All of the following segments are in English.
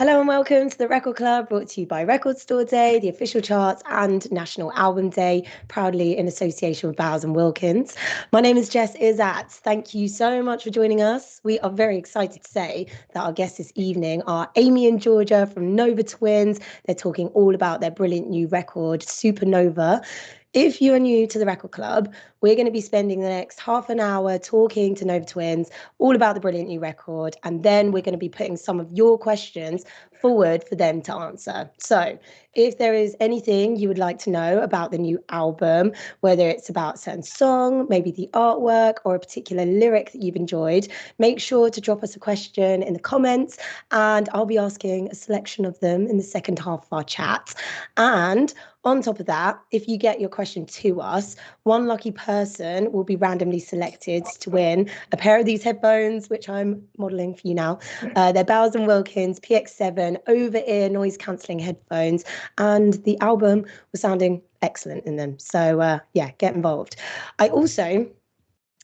Hello and welcome to the Record Club, brought to you by Record Store Day, the official charts, and National Album Day, proudly in association with Bowers and Wilkins. My name is Jess Izzat. Thank you so much for joining us. We are very excited to say that our guests this evening are Amy and Georgia from Nova Twins. They're talking all about their brilliant new record, Supernova. If you are new to the Record Club, we're going to be spending the next half an hour talking to Nova Twins all about the brilliant new record, and then we're going to be putting some of your questions forward for them to answer. So if there is anything you would like to know about the new album, whether it's about a certain song, maybe the artwork, or a particular lyric that you've enjoyed, make sure to drop us a question in the comments, and I'll be asking a selection of them in the second half of our chat. And on top of that, if you get your question to us, one lucky person will be randomly selected to win a pair of these headphones, which I'm modelling for you now. They're Bowers & Wilkins PX7 over-ear noise-cancelling headphones, and the album was sounding excellent in them. So, yeah, get involved. I also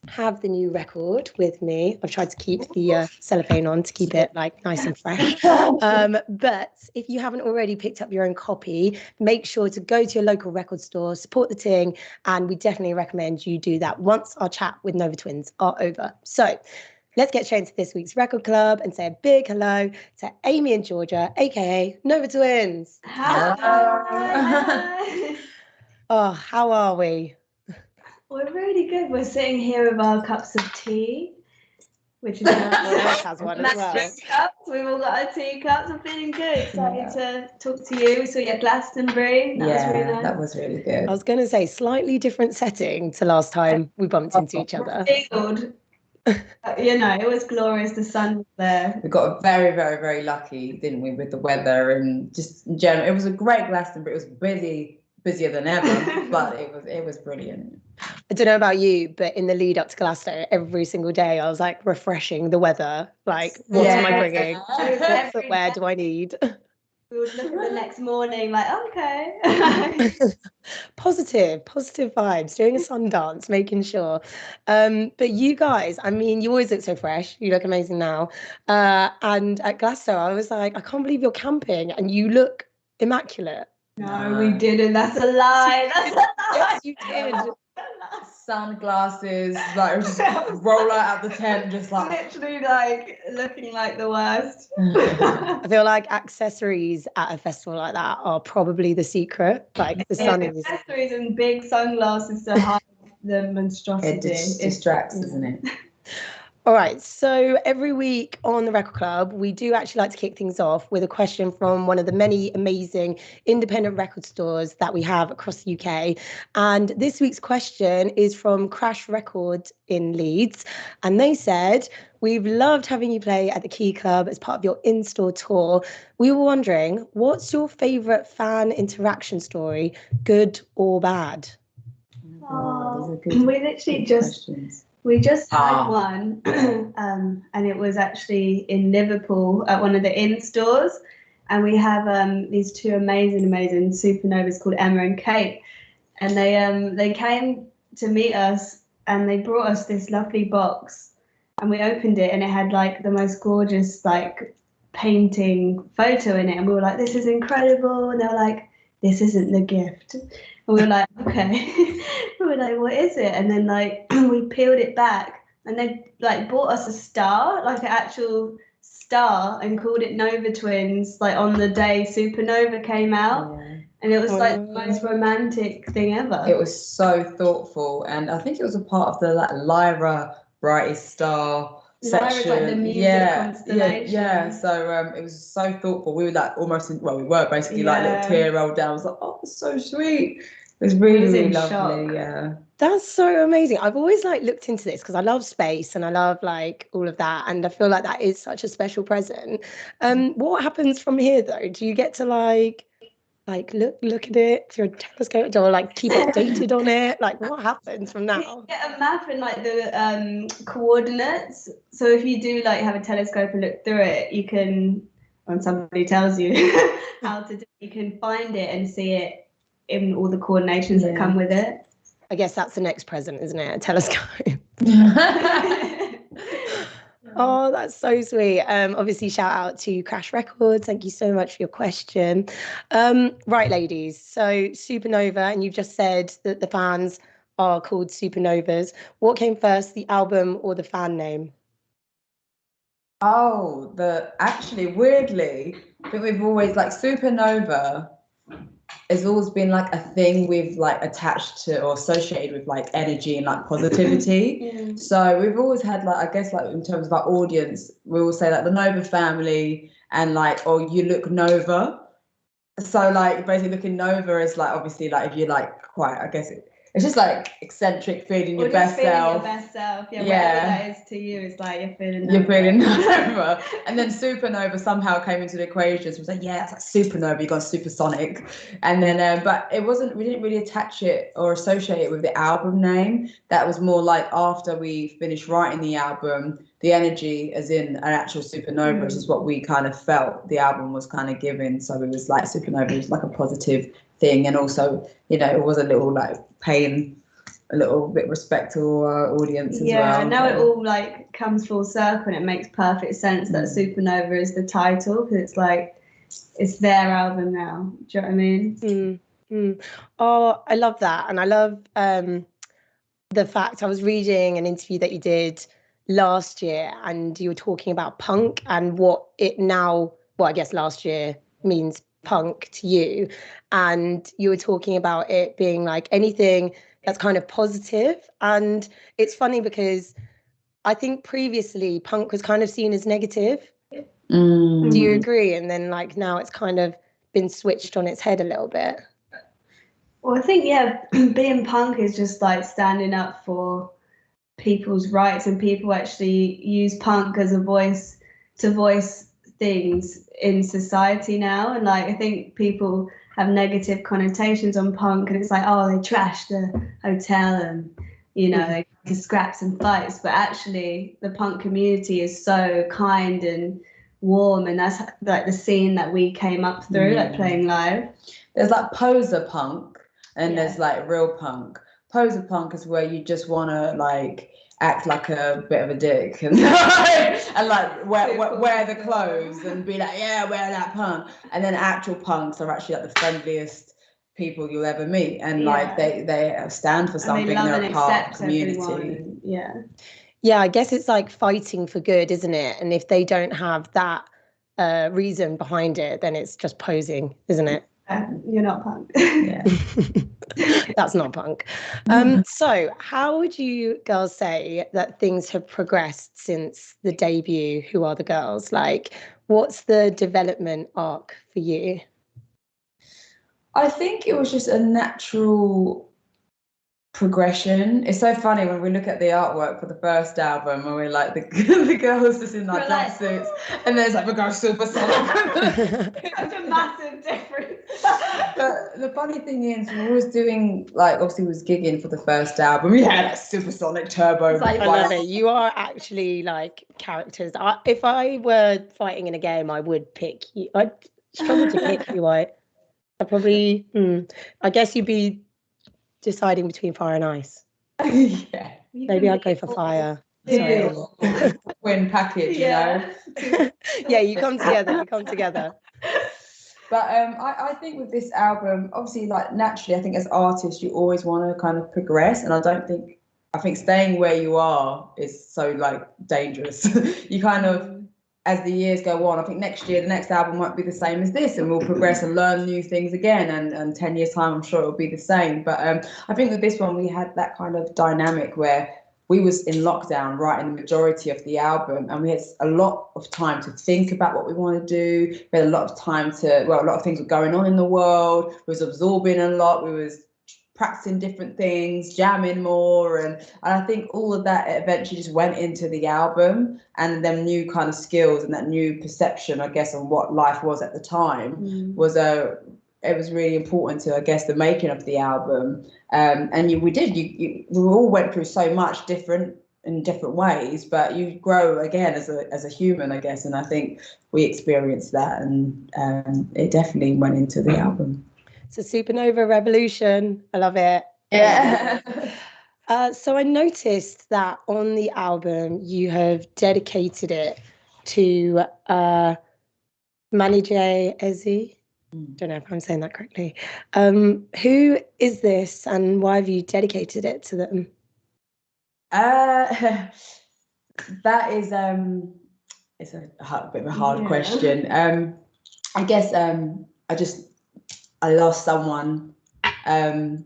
have the new record with me. I've tried to keep the cellophane on to keep it like nice and fresh. But if you haven't already picked up your own copy, make sure to go to your local record store, support the ting, and we definitely recommend you do that once our chat with Nova Twins are over. So let's get straight into this week's Record Club and say a big hello to Amy and Georgia, aka Nova Twins. Hi. Oh, how are we? We're really good. We're sitting here with our cups of tea, which is has one as well. cups. We've all got our tea cups. I'm feeling good. Excited to talk to you. We saw you at Glastonbury. That was really nice. That was really good. I was going to say slightly different setting to last time we bumped into each other. You know, it was glorious. The sun was there. We got very, very, very lucky, didn't we, with the weather and just in general. It was a great Glastonbury. It was busier than ever, but it was brilliant. I don't know about you, but in the lead up to Glasgow, every single day I was like refreshing the weather. Like, what am I bringing? What footwear do I need? We would look at the next morning like, okay. Positive vibes, doing a sun dance, making sure. But you guys, I mean, you always look so fresh. You look amazing now. And at Glasgow, I was like, I can't believe you're camping and you look immaculate. No, we didn't. That's a lie. That's a lie. Yes, you did. Sunglasses, like just roll out of the tent, just like literally like looking like the worst. I feel like accessories at a festival like that are probably the secret. Like the sun is accessories and big sunglasses to hide the monstrosity. It distracts, isn't it? All right, so every week on the Record Club, we do actually like to kick things off with a question from one of the many amazing independent record stores that we have across the UK. And this week's question is from Crash Record in Leeds. And they said, we've loved having you play at the Key Club as part of your in-store tour. We were wondering, what's your favourite fan interaction story, good or bad? Oh, we literally just had one, and it was actually in Liverpool at one of the inn stores. And we have these two amazing supernovas called Emma and Kate. And they came to meet us and they brought us this lovely box. And we opened it and it had like the most gorgeous like painting photo in it. And we were like, this is incredible. And they were like, this isn't the gift. And we were like, okay. We were like, what is it? And then like we peeled it back and they like bought us a star, like an actual star, and called it Nova Twins, like on the day Supernova came out. Yeah. And it was like the most romantic thing ever. It was so thoughtful, and I think it was a part of the like Lyra Brightest Star section. Like the music constellation. Yeah. So it was so thoughtful. We were like we were basically like little tear rolled down. I was like, oh, it's so sweet. It was really lovely. Shock. Yeah. That's so amazing. I've always like looked into this because I love space and I love like all of that, and I feel like that is such a special present. What happens from here though? Do you get to like look at it through a telescope or like keep updated on it? Like what happens from now? You get a map and like the coordinates. So if you do like have a telescope and look through it, you can, when somebody tells you how to do it, you can find it and see it in all the coordinations that come with it. I guess that's the next present, isn't it? A telescope. Oh, that's so sweet. Obviously, shout out to Crash Records. Thank you so much for your question. Right, ladies. So Supernova, and you've just said that the fans are called Supernovas. What came first, the album or the fan name? Oh, actually, weirdly, I think we've always like Supernova has always been like a thing we've like attached to or associated with like energy and like positivity. So we've always had like, I guess like in terms of our audience, we always say like the Nova family and like, oh, you look Nova. So like basically looking Nova is like obviously like if you're like quite, I guess it's just like eccentric, feeling your best self. Your best self. Yeah, whatever that is to you, it's like you're feeling Nova. And then Supernova somehow came into the equation. So it was like, yeah, it's like Supernova, you got supersonic. And then but we didn't really attach it or associate it with the album name. That was more like after we finished writing the album, the energy as in an actual supernova is what we kind of felt the album was kind of giving. So it was like Supernova was like a positive thing, and also, you know, it was a little like paying a little bit respect to our audience as well. Yeah, now it all like comes full circle and it makes perfect sense that Supernova is the title, because it's like it's their album now. Do you know what I mean? Oh, I love that. And I love the fact I was reading an interview that you did last year, and you were talking about punk and what it now, well, I guess last year means punk to you. And you were talking about it being like anything that's kind of positive. And it's funny because I think previously punk was kind of seen as negative. Do you agree? And then like now it's kind of been switched on its head a little bit. Well, I think, yeah, being punk is just like standing up for people's rights, and people actually use punk as a voice to voice things in society now. And like I think people have negative connotations on punk, and it's like, oh, they trashed the hotel and, you know, they get into scraps and fights. But actually the punk community is so kind and warm, and that's like the scene that we came up through, like playing live. There's like poser punk and there's like real punk. Poser punk is where you just want to like act like a bit of a dick and, and like wear the clothes and be like, yeah, wear that punk. And then actual punks are actually like the friendliest people you'll ever meet, and like they stand for something. They're a part of the community. Yeah, I guess it's like fighting for good, isn't it? And if they don't have that reason behind it, then it's just posing, isn't it? You're not punk. Yeah. That's not punk. So how would you girls say that things have progressed since the debut, Who Are the Girls? Like, what's the development arc for you? I think it was just a natural progression. It's so funny when we look at the artwork for the first album and we're like the girls just in like jumpsuits, and there's like a girl supersonic. Such a massive difference. But the funny thing is, we was doing like obviously we was gigging for the first album. We had that supersonic turbo. I love it. You are actually like characters. If I were fighting in a game, I would pick you. I'd struggle to pick you. I probably. I guess you'd be deciding between fire and ice. Yeah. Maybe I'd go for fire. Win package, you know. Yeah, you come together. But I think with this album, obviously, like naturally, I think as artists, you always want to kind of progress, and I think staying where you are is so like dangerous. You kind of, as the years go on, I think next year the next album might be the same as this, and we'll progress and learn new things again, and 10 years time I'm sure it'll be the same. But I think with this one we had that kind of dynamic where we was in lockdown writing the majority of the album, and we had a lot of time to think about what we want to do. We had a lot of time a lot of things were going on in the world. We was absorbing a lot. We was practicing different things, jamming more, and I think all of that eventually just went into the album, and them new kind of skills and that new perception, I guess, on what life was at the time it was really important to, I guess, the making of the album. And we all went through so much in different ways, but you grow again as a human, I guess, and I think we experienced that, and it definitely went into the album. It's a Supernova revolution. I love it. Yeah. So I noticed that on the album you have dedicated it to Manijay Ezi. Don't know if I'm saying that correctly. Who is this, and why have you dedicated it to them? That is it's a bit of a hard question. I guess I lost someone, and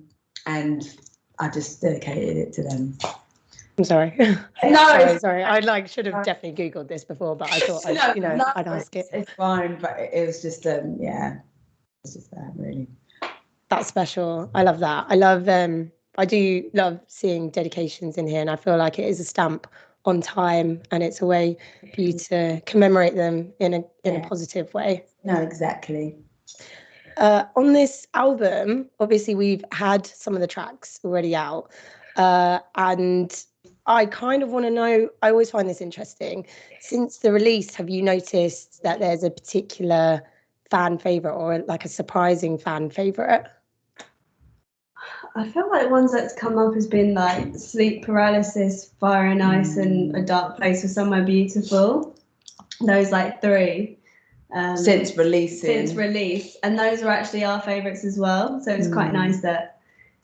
I just dedicated it to them. I'm sorry. No, sorry. I should have definitely Googled this before, but I thought I'd ask it. It's fine, but it was just it's just that really. That's special. I love that. I do love seeing dedications in here, and I feel like it is a stamp on time, and it's a way for you to commemorate them in a positive way. No, exactly. On this album, obviously we've had some of the tracks already out, and I kind of want to know, I always find this interesting. Since the release, have you noticed that there's a particular fan favorite or like a surprising fan favorite? I feel like ones that's come up has been like Sleep Paralysis, Fire and Ice, and A Dark Place or Somewhere Beautiful. Those like three. Since release, and those are actually our favourites as well. So it's quite nice that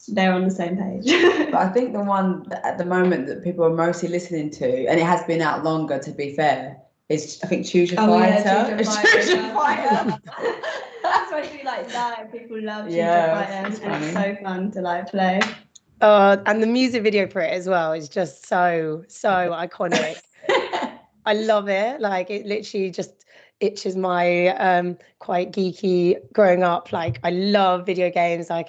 they're on the same page. But I think the one that at the moment that people are mostly listening to, and it has been out longer to be fair, is I think Choose Your Fighter. Choose Your Fighter. Especially like that, people love Choose Your Fighter, and it's so fun to like play. And the music video for it as well is just so iconic. I love it. Like it literally just itches my quite geeky growing up. Like I love video games. I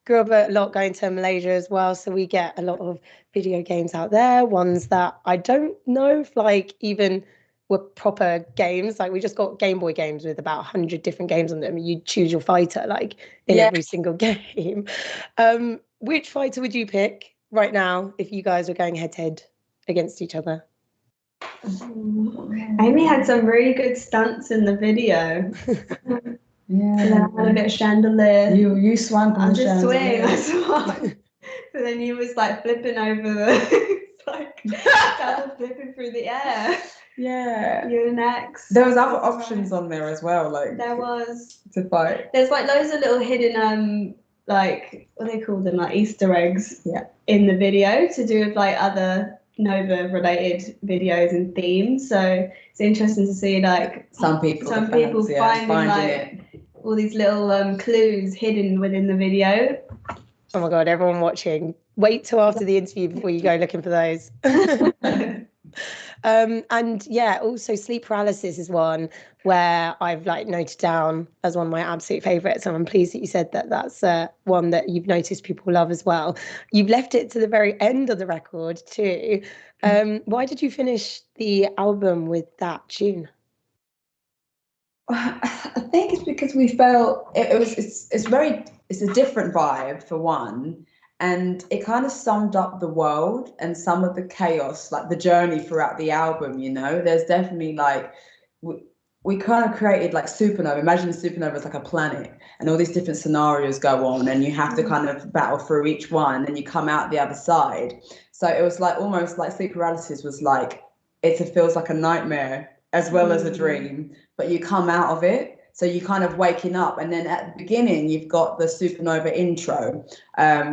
grew up a lot going to Malaysia as well, so we get a lot of video games out there, ones that I don't know if like even were proper games. Like we just got Game Boy games with about 100 different games on them. You choose your fighter like in every single game. Which fighter would you pick right now if you guys were going head to head against each other? Amy had some really good stunts in the video. Yeah, I had a bit of chandelier. You swung on the chandelier. I swung. So then you was like flipping over the like double flipping through the air. Yeah. You're next. There was other options on there as well, like there was to fight. There's like loads of little hidden like what do they call them, like Easter eggs in the video to do with like other Nova related videos and themes. So it's interesting to see like some people finding like all these little clues hidden within the video. Oh my god, everyone watching, wait till after the interview before you go looking for those. And yeah, also Sleep Paralysis is one where I've like noted down as one of my absolute favorites, and I'm pleased that you said that that's one that you've noticed people love as well. You've left it to the very end of the record too. Why did you finish the album with that tune? I think it's because we felt it's a different vibe for one. And it kind of summed up the world and some of the chaos, like the journey throughout the album, you know. There's definitely like, we kind of created like Supernova. Imagine Supernova as like a planet and all these different scenarios go on and you have to kind of battle through each one and you come out the other side. So it was like almost like Sleep Paralysis was like, it feels like a nightmare as well as a dream, but you come out of it. So you kind of waking up, and then at the beginning you've got the Supernova intro,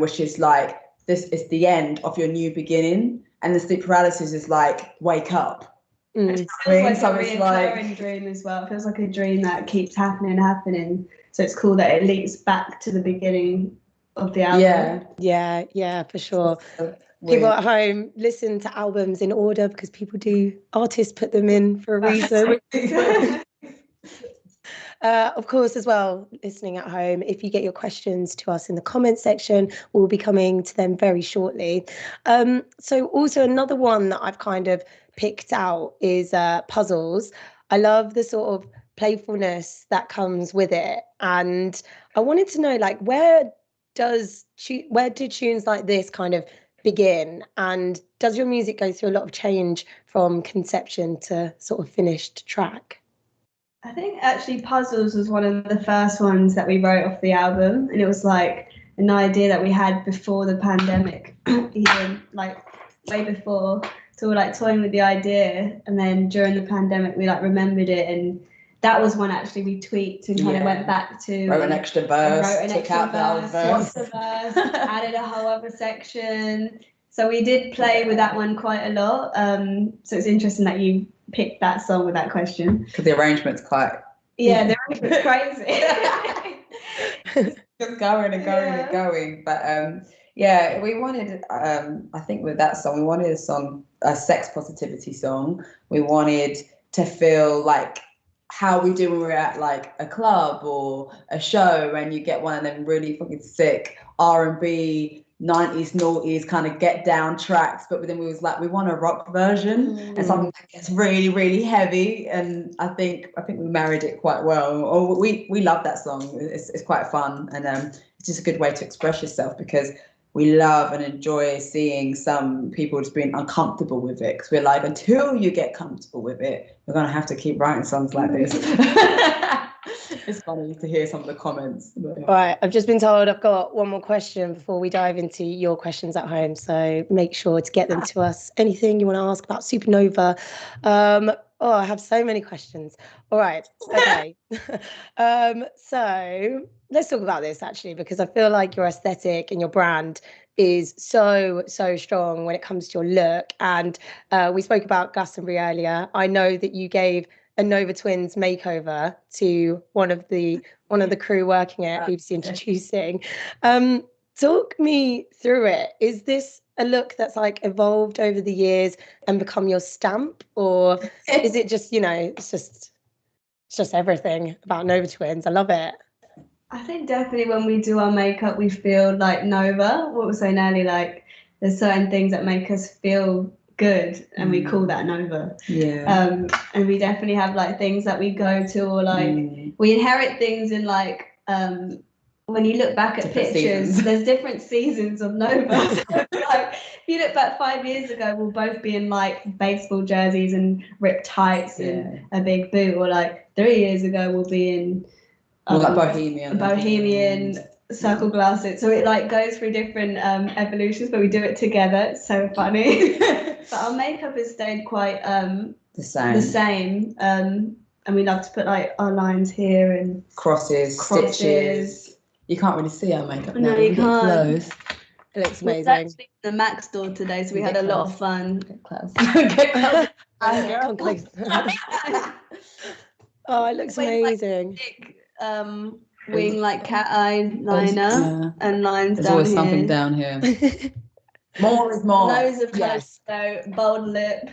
which is like this is the end of your new beginning, and the Sleep Paralysis is like wake up. It feels like a recurring dream as well. It feels like a dream that keeps happening. So it's cool that it leads back to the beginning of the album. Yeah, for sure. People at home listen to albums in order because artists put them in for a reason. Of course, as well, listening at home, if you get your questions to us in the comment section, we'll be coming to them very shortly. So also another one that I've kind of picked out is puzzles. I love the sort of playfulness that comes with it. And I wanted to know, like, where do tunes like this kind of begin? And does your music go through a lot of change from conception to sort of finished track? I think actually Puzzles was one of the first ones that we wrote off the album, and it was like an idea that we had before the pandemic, even like way before. So we're like toying with the idea, and then during the pandemic we like remembered it, and that was one actually we tweaked and kind of went back to. Wrote an extra verse, took out the old verse, added a whole other section. So we did play with that one quite a lot. So it's interesting that you picked that song with that question. Because the arrangement's quite... Yeah, the arrangement's crazy. Just going and going and going. But yeah, we wanted, I think with that song, we wanted a sex positivity song. We wanted to feel like how we do when we're at like a club or a show and you get one of them really fucking sick R&B 90s noughties kind of get down tracks, but then we was like, we want a rock version and something that gets really, really heavy. And I think we married it quite well. Or we love that song. It's quite fun, and it's just a good way to express yourself, because we love and enjoy seeing some people just being uncomfortable with it, because we're like, until you get comfortable with it, we're gonna have to keep writing songs like this. It's funny to hear some of the comments. All right, I've just been told I've got one more question before we dive into your questions at home, so make sure to get them to us. Anything you want to ask about Supernova? I have so many questions. All right, okay. So let's talk about this actually, because I feel like your aesthetic and your brand is so strong when it comes to your look. And we spoke about Glastonbury earlier. I know that you gave a Nova Twins makeover to one of the crew working at BBC Introducing. Talk me through it. Is this a look that's like evolved over the years and become your stamp, or is it just, it's just everything about Nova Twins? I love it. I think definitely when we do our makeup, we feel like Nova. What we were saying earlier, like there's certain things that make us feel good, and we call that Nova. Yeah. And we definitely have like things that we go to, or like we inherit things in like when you look back at different pictures, seasons. there's different seasons of Nova. So, like if you look back 5 years ago, we'll both be in like baseball jerseys and ripped tights and a big boot, or like 3 years ago we'll be in like bohemian circle glasses. So it like goes through different evolutions, but we do it together. It's so funny. But our makeup has stayed quite the same. And we love to put like our lines here and crosses, stitches. You can't really see our makeup now. No, you can't. Close. It looks amazing. We were actually in the Mac store today, so we had a lot of fun. Get close. Get close. Come close. Oh, it looks amazing. Like, wing like cat eye liner and lines There's down always here. something down here. More is more. Loads of colours, so bold lip.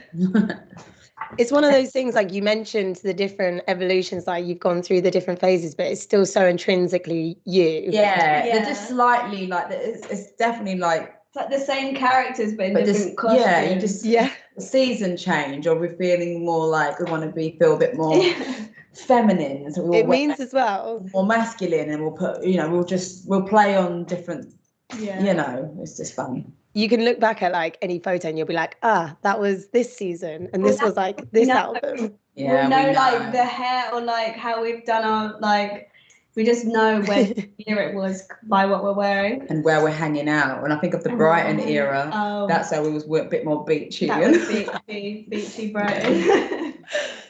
It's one of those things, like you mentioned the different evolutions, like you've gone through the different phases, but it's still so intrinsically you. Yeah. They're just slightly like, it's definitely like, it's like the same characters, but in different costumes. Yeah, you just season change, or we're feeling more like we want to feel a bit more feminine. So it means as well more masculine, and we'll put, we'll play on different. It's just fun. You can look back at like any photo and you'll be like, that was this season, and this was like this album. Yeah, we'll know like the hair, or like how we've done our like. We just know when year it was by what we're wearing and where we're hanging out. When I think of the Brighton era, that's how we was a bit more beachy. That was beachy Brighton.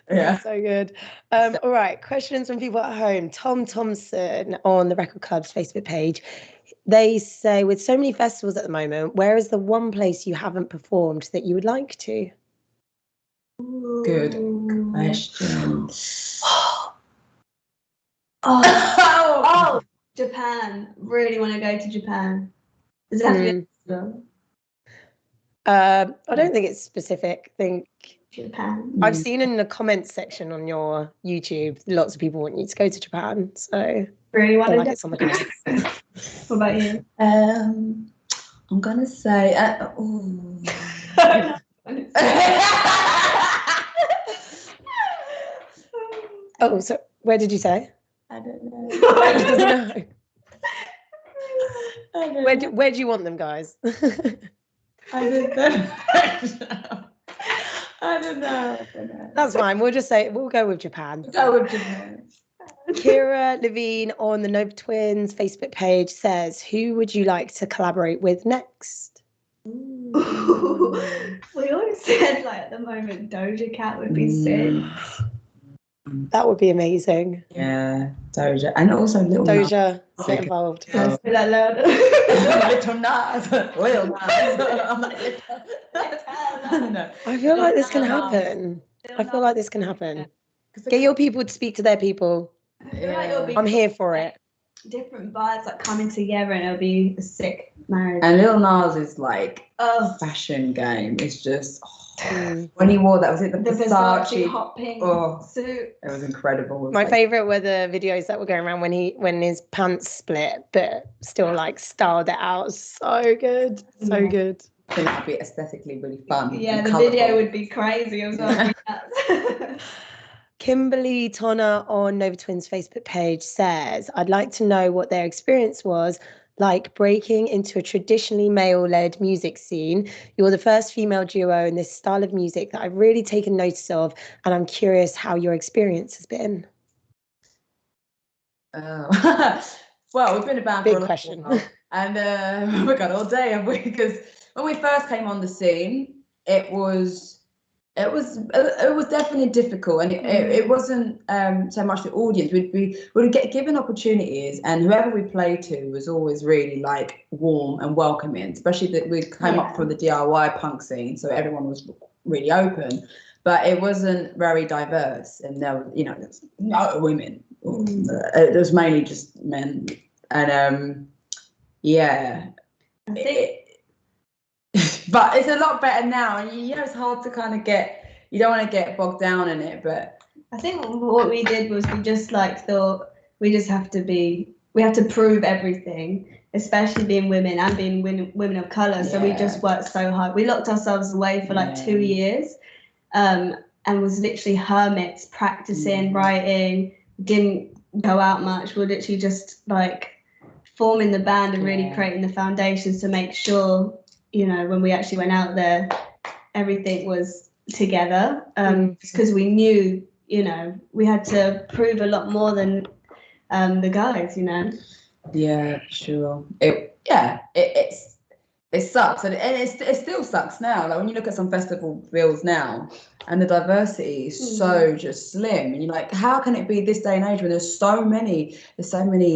Yeah, so good. All right, questions from people at home. Tom Thompson on the Record Club's Facebook page. They say, with so many festivals at the moment, where is the one place you haven't performed that you would like to? Good question. Japan. Really want to go to Japan. Does it have to be a festival? I don't think it's specific. I think Japan. I've seen in the comments section on your YouTube, lots of people want you to go to Japan. So really want to it's on the cards. What about you? I'm gonna say. Oh, so where did you say? I don't know. I don't know. Where do you want them, guys? I don't know. I don't know. That's fine. We'll just say we'll go with Japan. Go with Japan. Kira Levine on the Nova Twins Facebook page says, who would you like to collaborate with next? We always said, like, at the moment, Doja Cat would be sick. That would be amazing. Yeah, Doja. And also Little Doja, Nas. get involved. Let's be that louder. Little Nas. Lil Nas. I'm like, no. I feel like this can happen. I feel like this can happen. Get your people to speak to their people. Yeah. I'm here for it. Different vibes like coming together, and it'll be a sick marriage. And Lil Nas is like, fashion game. It's just when he wore that, was it the Versace hot pink suit? It was incredible. My favourite were the videos that were going around when his pants split, but still like styled it out. So good, so good. I think that would be aesthetically really fun. Yeah, the video would be crazy as well. Kimberly Tonner on Nova Twins Facebook page says, I'd like to know what their experience was like breaking into a traditionally male-led music scene. You're the first female duo in this style of music that I've really taken notice of, and I'm curious how your experience has been. Well, we've been about big question, and oh my God, all day, have we? Because when we first came on the scene, it was definitely difficult, and it wasn't so much the audience. We'd get given opportunities, and whoever we played to was always really like warm and welcoming. Especially that we came up from the DIY punk scene, so everyone was really open. But it wasn't very diverse, and there was no women. It was mainly just men, and yeah. But it's a lot better now, and it's hard to kind of you don't want to get bogged down in it, but I think what we did was we just like thought we have to prove everything, especially being women and being women of colour. So we just worked so hard. We locked ourselves away for like 2 years, and was literally hermits, practicing, writing, didn't go out much. We're literally just like forming the band and really creating the foundations to make sure, when we actually went out there, everything was together. Because we knew, we had to prove a lot more than the guys, Yeah, sure. It sucks, and it still sucks now. Like when you look at some festival bills now, and the diversity is so just slim, and you're like, how can it be this day and age when there's so many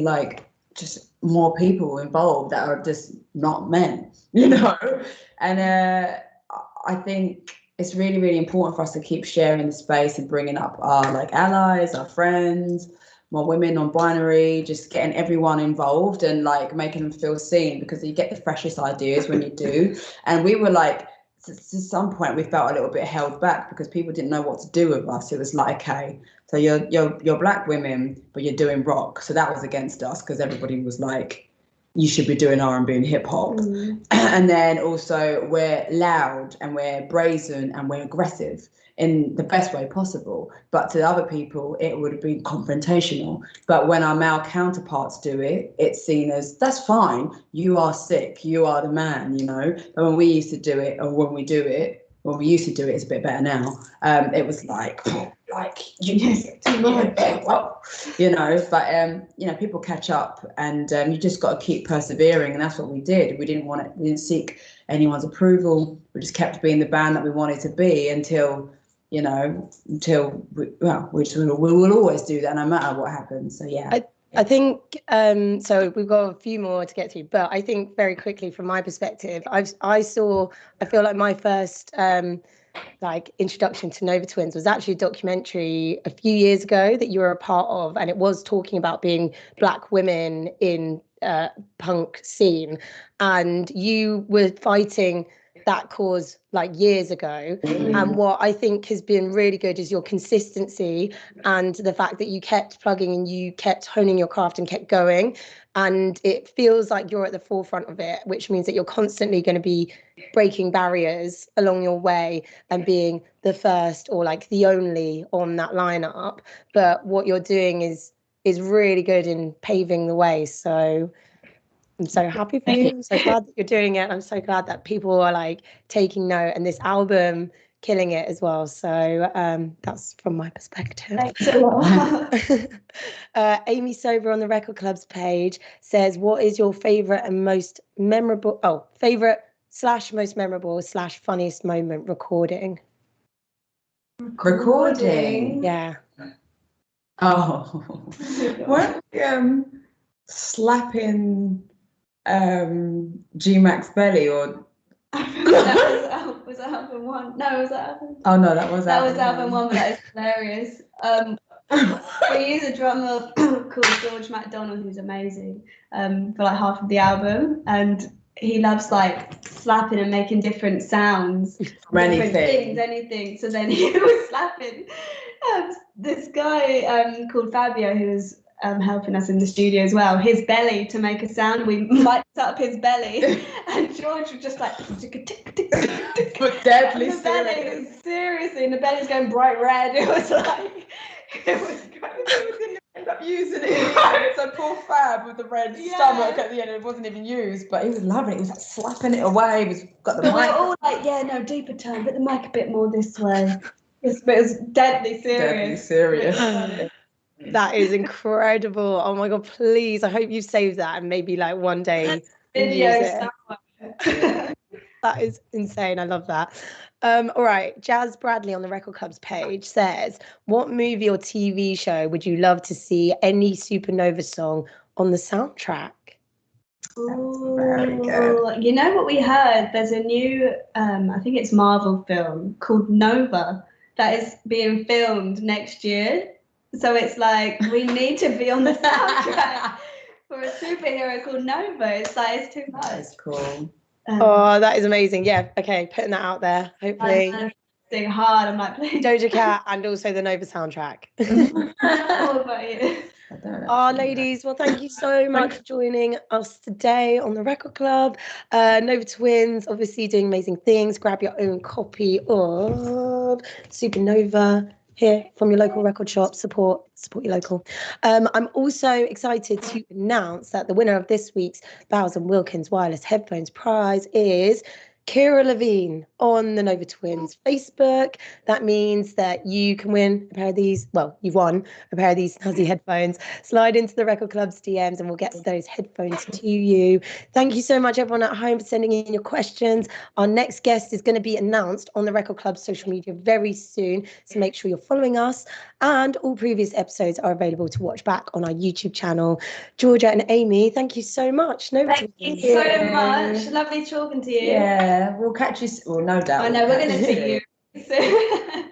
like just more people involved that are just not men, and I think it's really, really important for us to keep sharing the space and bringing up our like allies, our friends, more women, non-binary, just getting everyone involved and like making them feel seen, because you get the freshest ideas when you do. And we were like, to some point we felt a little bit held back because people didn't know what to do with us. It was like, okay, so you're black women, but you're doing rock. So that was against us, because everybody was like, you should be doing R&B and hip hop. And then also we're loud and we're brazen and we're aggressive in the best way possible. But to other people, it would have been confrontational. But when our male counterparts do it, it's seen as, that's fine. You are sick. You are the man, But when we used to do it, or when we used to do it, it's a bit better now. It was like too much, but people catch up, and you just got to keep persevering, and that's what we did. We didn't seek anyone's approval. We just kept being the band that we wanted to be until we will always do that no matter what happens. So yeah. I think so we've got a few more to get to, but I think very quickly from my perspective, I feel like my first introduction to Nova Twins was actually a documentary a few years ago that you were a part of, and it was talking about being black women in punk scene, and you were fighting that cause like years ago. And what I think has been really good is your consistency and the fact that you kept plugging and you kept honing your craft and kept going. And it feels like you're at the forefront of it, which means that you're constantly going to be breaking barriers along your way and being the first or like the only on that lineup. But what you're doing is really good in paving the way. So I'm so happy for you. I'm so glad that you're doing it. I'm so glad that people are like taking note. And this album killing it as well. So that's from my perspective. Thanks a lot. Amy Sober on the Record Club's page says, what is your favourite and most memorable, /most memorable / funniest moment recording? Recording? Yeah. Oh. Weren't we slapping G-Mac's belly or... Was that album 1? No, was that album? Oh no, that was album 1, but that is hilarious. We use a drummer called George MacDonald, who's amazing, for like half of the album, and he loves like slapping and making different sounds, different things, anything. So then he was slapping this guy called Fabio, who was helping us in the studio as well, his belly to make a sound. We mic'd up his belly, and George was just like, but deadly serious. Seriously, and the belly's going bright red. It was like, it was crazy. We didn't end up using it. So poor Fab with the red stomach at the end, it wasn't even used, but he was loving it. He was like slapping it away. He was got the mic. We're all like, yeah, no, deeper tone, put the mic a bit more this way. It was deadly serious. Deadly serious. That is incredible. Oh my God, please. I hope you save that and maybe like one day video use it. That is insane. I love that. All right. Jazz Bradley on the Record Club's page says, what movie or TV show would you love to see any Supernova song on the soundtrack? Ooh, very good. You know what we heard? There's a new, I think it's Marvel film called Nova that is being filmed next year. So it's like, we need to be on the soundtrack for a superhero called Nova. It's like, it's too much. That's cool. Oh, that is amazing. Yeah. Okay. Putting that out there. Hopefully. I'm sing hard. I'm like, please. Doja Cat and also the Nova soundtrack. What about you? Oh, ladies, well, thank you so much for joining us today on the Record Club. Nova Twins, obviously doing amazing things. Grab your own copy of Supernova here from your local record shop. Support your local. I'm also excited to announce that the winner of this week's Bowers & Wilkins Wireless Headphones prize is Kira Levine on the Nova Twins Facebook. That means that you can win a pair of these. Well, you've won a pair of these snazzy headphones. Slide into the Record Club's DMs and we'll get those headphones to you. Thank you so much, everyone at home, for sending in your questions. Our next guest is going to be announced on the Record Club's social media very soon. So make sure you're following us. And all previous episodes are available to watch back on our YouTube channel. Georgia and Amy, thank you so much. Thank you so much. Lovely talking to you. Yeah, we'll catch you. Well, no doubt. I know, we're going to see you soon.